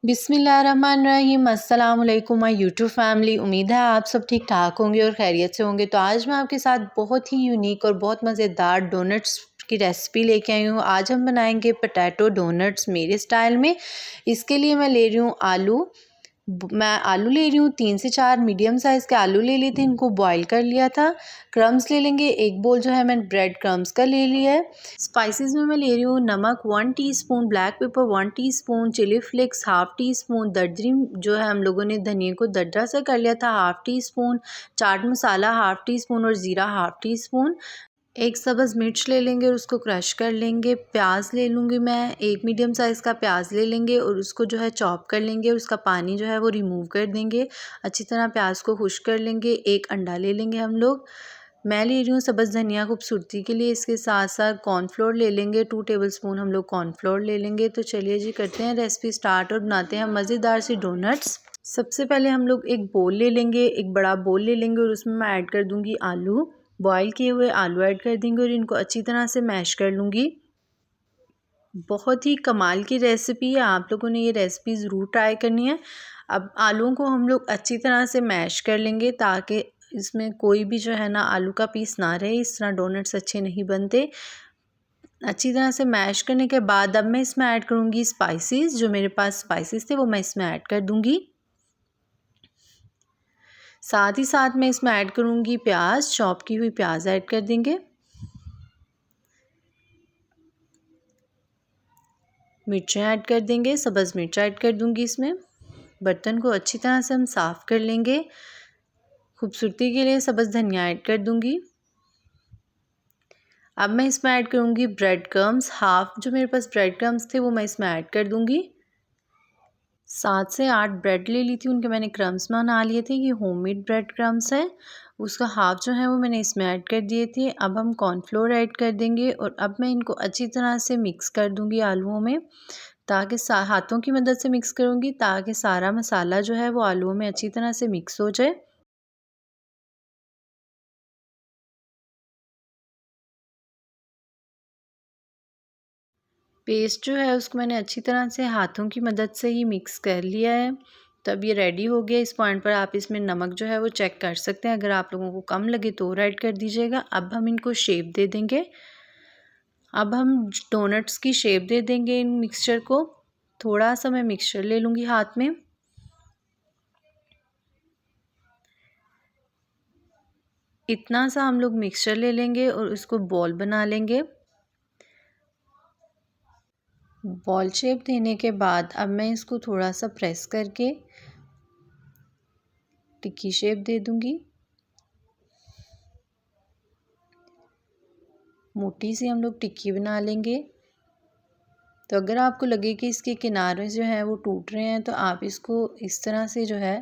बिस्मिल्लाहिर्रहमानिर्रहीम। अस्सलाम वालेकुम माय यूट्यूब फैमिली। उम्मीद है आप सब ठीक ठाक होंगे और खैरियत से होंगे। तो आज मैं आपके साथ बहुत ही यूनिक और बहुत मज़ेदार डोनट्स की रेसिपी लेके आई हूँ। आज हम बनाएंगे पोटैटो डोनट्स मेरे स्टाइल में। इसके लिए मैं ले रही हूँ आलू। मैं आलू ले रही हूँ 3 से 4 मीडियम साइज़ के आलू ले लिए थे, इनको बॉईल कर लिया था। क्रम्स ले लेंगे, एक बोल जो है मैंने ब्रेड क्रम्स का ले लिया है। स्पाइसेस में मैं ले रही हूँ नमक 1 teaspoon, black pepper 1 teaspoon, chilli flakes half teaspoon, दरदरी जो है हम लोगों ने धनिया को दरदरा सा कर लिया था half teaspoon, chaat masala half teaspoon और ज़ीरा हाफ़ टीस्पून। एक सब्ज़ मिर्च ले लेंगे और उसको क्रश कर लेंगे। प्याज ले लूँगी मैं, एक मीडियम साइज़ का प्याज ले लेंगे और उसको जो है चॉप कर लेंगे और उसका पानी जो है वो रिमूव कर देंगे। अच्छी तरह प्याज को खुश्क कर लेंगे। एक अंडा ले लेंगे हम लोग। मैं ले रही हूँ सब्ज़ धनिया खूबसूरती के लिए। इसके साथ साथ कॉर्नफ्लोर ले लेंगे, 2 टेबलस्पून हम लोग कॉर्नफ्लोर ले लेंगे। तो चलिए जी करते हैं रेसिपी स्टार्ट और बनाते हैं मज़ेदार सी डोनट्स। सबसे पहले हम लोग एक बोल ले लेंगे, एक बड़ा बोल ले लेंगे और उसमें मैं ऐड कर दूँगी आलू। बॉईल किए हुए आलू ऐड कर देंगे और इनको अच्छी तरह से मैश कर लूँगी। बहुत ही कमाल की रेसिपी है, आप लोगों ने ये रेसिपी ज़रूर ट्राई करनी है। अब आलूओं को हम लोग अच्छी तरह से मैश कर लेंगे ताकि इसमें कोई भी जो है ना आलू का पीस ना रहे, इस तरह डोनट्स अच्छे नहीं बनते। अच्छी तरह से मैश करने के बाद अब मैं इसमें ऐड करूँगी स्पाइसेस। जो मेरे पास स्पाइसेस थे वो मैं इसमें ऐड कर दूँगी। साथ ही साथ मैं इसमें ऐड करूँगी प्याज, चॉप की हुई प्याज ऐड कर देंगे। मिर्चें ऐड कर देंगे, सब्ज़ मिर्च ऐड कर दूँगी इसमें। बर्तन को अच्छी तरह से हम साफ़ कर लेंगे। खूबसूरती के लिए सब्ज़ धनिया ऐड कर दूँगी। अब मैं इसमें ऐड करूँगी ब्रेड क्रम्स। हाफ़ जो मेरे पास ब्रेड क्रम्स थे वो मैं इसमें ऐड कर दूँगी। 7 से 8 ब्रेड ले ली थी, उनके मैंने क्रम्स बना लिए थे। ये होममेड ब्रेड क्रम्स है। उसका हाफ़ जो है वो मैंने इसमें ऐड कर दिए थे। अब हम कॉर्नफ्लोर ऐड कर देंगे और अब मैं इनको अच्छी तरह से मिक्स कर दूँगी आलूओं में, ताकि हाथों की मदद से मिक्स करूँगी ताकि सारा मसाला जो है वो आलूओं में अच्छी तरह से मिक्स हो जाए। पेस्ट जो है उसको मैंने अच्छी तरह से हाथों की मदद से ही मिक्स कर लिया है। तो अब ये रेडी हो गया। इस पॉइंट पर आप इसमें नमक जो है वो चेक कर सकते हैं, अगर आप लोगों को कम लगे तो और ऐड कर दीजिएगा। अब हम इनको शेप दे देंगे। अब हम डोनट्स की शेप दे देंगे इन मिक्सचर को। थोड़ा सा मैं मिक्सचर ले लूँगी हाथ में। इतना सा हम लोग मिक्सचर ले लेंगे और उसको बॉल बना लेंगे। बॉल शेप देने के बाद अब मैं इसको थोड़ा सा प्रेस करके टिक्की शेप दे दूँगी। मोटी सी हम लोग टिक्की बना लेंगे। तो अगर आपको लगे कि इसके किनारे जो हैं वो टूट रहे हैं तो आप इसको इस तरह से जो है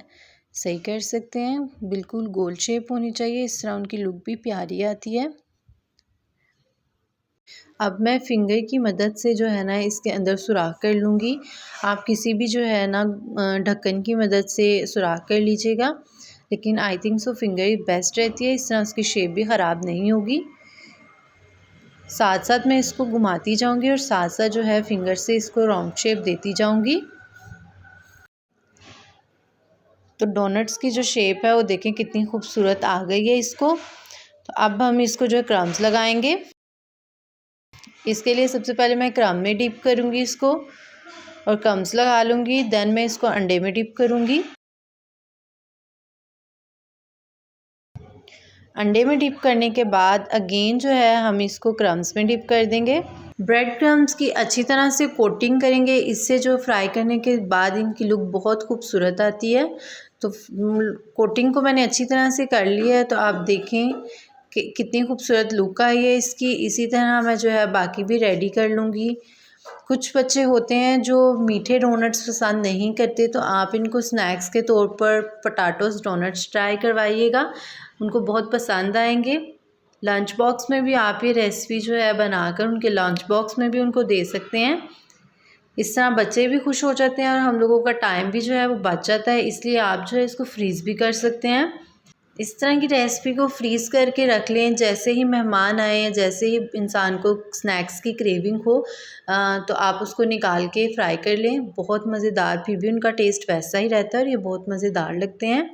सही कर सकते हैं। बिल्कुल गोल शेप होनी चाहिए, इस तरह उनकी लुक भी प्यारी आती है। अब मैं फिंगर की मदद से जो है ना इसके अंदर सुराख कर लूँगी। आप किसी भी जो है ना ढक्कन की मदद से सुराख कर लीजिएगा, लेकिन I think so finger he best रहती है, इस तरह उसकी शेप भी ख़राब नहीं होगी। साथ साथ मैं इसको घुमाती जाऊंगी और साथ साथ जो है फिंगर से इसको राउंड शेप देती जाऊंगी। तो डोनट्स की जो शेप है वो देखें कितनी खूबसूरत आ गई है इसको। तो अब हम इसको जो है क्रम्स लगाएंगे। इसके लिए सबसे पहले मैं क्रम में डिप करूंगी इसको और क्रम्स लगा लूँगी। देन मैं इसको अंडे में डिप करूँगी। अंडे में डिप करने के बाद अगेन जो है हम इसको क्रम्स में डिप कर देंगे। ब्रेड क्रम्स की अच्छी तरह से कोटिंग करेंगे, इससे जो फ्राई करने के बाद इनकी लुक बहुत खूबसूरत आती है। तो कोटिंग को मैंने अच्छी तरह से कर लिया है, तो आप देखें कि कितनी खूबसूरत लुक आई है इसकी। इसी तरह मैं जो है बाकी भी रेडी कर लूँगी। कुछ बच्चे होते हैं जो मीठे डोनट्स पसंद नहीं करते, तो आप इनको स्नैक्स के तौर पर पोटैटोज़ डोनट्स ट्राई करवाइएगा, उनको बहुत पसंद आएंगे। लंच बॉक्स में भी आप ये रेसिपी जो है बनाकर उनके लंच बॉक्स में भी उनको दे सकते हैं। इस तरह बच्चे भी खुश हो जाते हैं और हम लोगों का टाइम भी जो है वो बच जाता है, इसलिए आप जो है इसको फ्रीज़ भी कर सकते हैं। इस तरह की रेसिपी को फ्रीज़ करके रख लें। जैसे ही मेहमान आए या जैसे ही इंसान को स्नैक्स की क्रेविंग हो तो आप उसको निकाल के फ्राई कर लें। बहुत मज़ेदार, फिर भी उनका टेस्ट वैसा ही रहता है और ये बहुत मज़ेदार लगते हैं।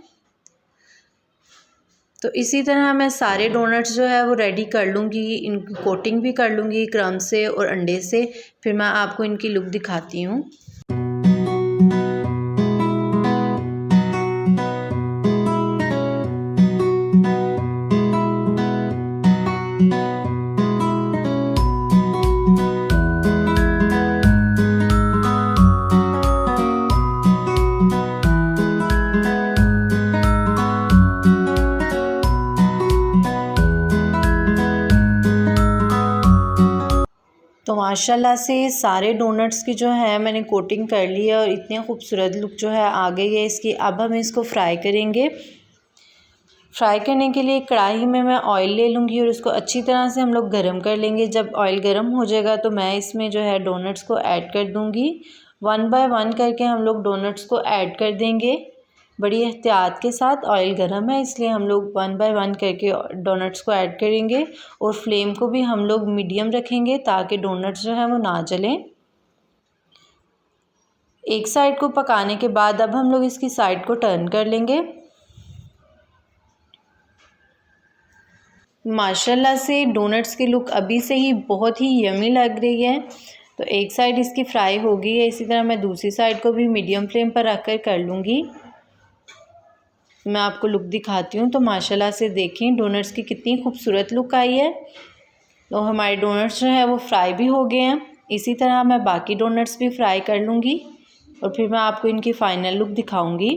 तो इसी तरह मैं सारे डोनट्स जो है वो रेडी कर लूँगी, इनकी कोटिंग भी कर लूँगी क्रम से और अंडे से। फिर मैं आपको इनकी लुक दिखाती हूँ। तो माशाल्लाह से सारे डोनट्स की जो है मैंने कोटिंग कर ली है और इतनी खूबसूरत लुक जो है आ गई है इसकी। अब हम इसको फ्राई करेंगे। फ्राई करने के लिए कढ़ाई में मैं ऑयल ले लूँगी और इसको अच्छी तरह से हम लोग गरम कर लेंगे। जब ऑयल गरम हो जाएगा तो मैं इसमें जो है डोनट्स को ऐड कर दूँगी। 1 बाय 1 करके हम लोग डोनट्स को ऐड कर देंगे। बड़ी एहतियात के साथ, ऑयल गरम है इसलिए हम लोग 1 बाय 1 करके डोनट्स को ऐड करेंगे और फ्लेम को भी हम लोग मीडियम रखेंगे ताकि डोनट्स जो है वो ना जलें। एक साइड को पकाने के बाद अब हम लोग इसकी साइड को टर्न कर लेंगे। माशाल्लाह से डोनट्स की लुक अभी से ही बहुत ही यमी लग रही है। तो एक साइड इसकी फ्राई हो गई है, इसी तरह मैं दूसरी साइड को भी मीडियम फ्लेम पर रख कर लूँगी। मैं आपको लुक दिखाती हूँ। तो माशाल्लाह से देखें डोनट्स की कितनी खूबसूरत लुक आई है। तो हमारे डोनट्स जो है वो फ्राई भी हो गए हैं। इसी तरह मैं बाकी डोनट्स भी फ्राई कर लूँगी और फिर मैं आपको इनकी फ़ाइनल लुक दिखाऊँगी।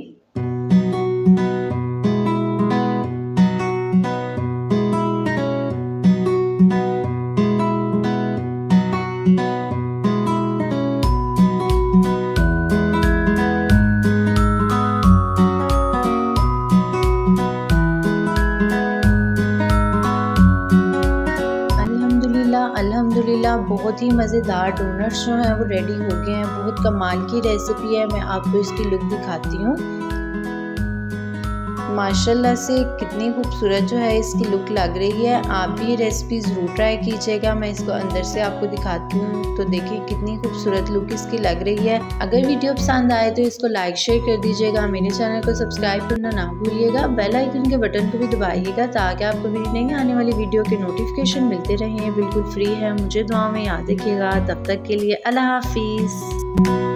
अल्हम्दुलिल्लाह बहुत ही मज़ेदार डोनट्स जो हैं वो रेडी हो गए हैं। बहुत कमाल की रेसिपी है। मैं आपको इसकी लुक दिखाती हूँ। माशाल्लाह से कितनी खूबसूरत जो है इसकी लुक लग रही है। आप भी ये रेसिपी ज़रूर ट्राई कीजिएगा। मैं इसको अंदर से आपको दिखाती हूँ। तो देखिए कितनी खूबसूरत लुक इसकी लग रही है। अगर वीडियो पसंद आए तो इसको लाइक शेयर कर दीजिएगा। मेरे चैनल को सब्सक्राइब करना ना भूलिएगा। बेल आइकन के बटन को भी दबाइएगा ताकि आपको मेरी नई आने वाली वीडियो के नोटिफिकेशन मिलते रहें। बिल्कुल फ्री है। मुझे दुआ में याद रखिएगा। तब तक के लिए अल्लाह हाफिज़।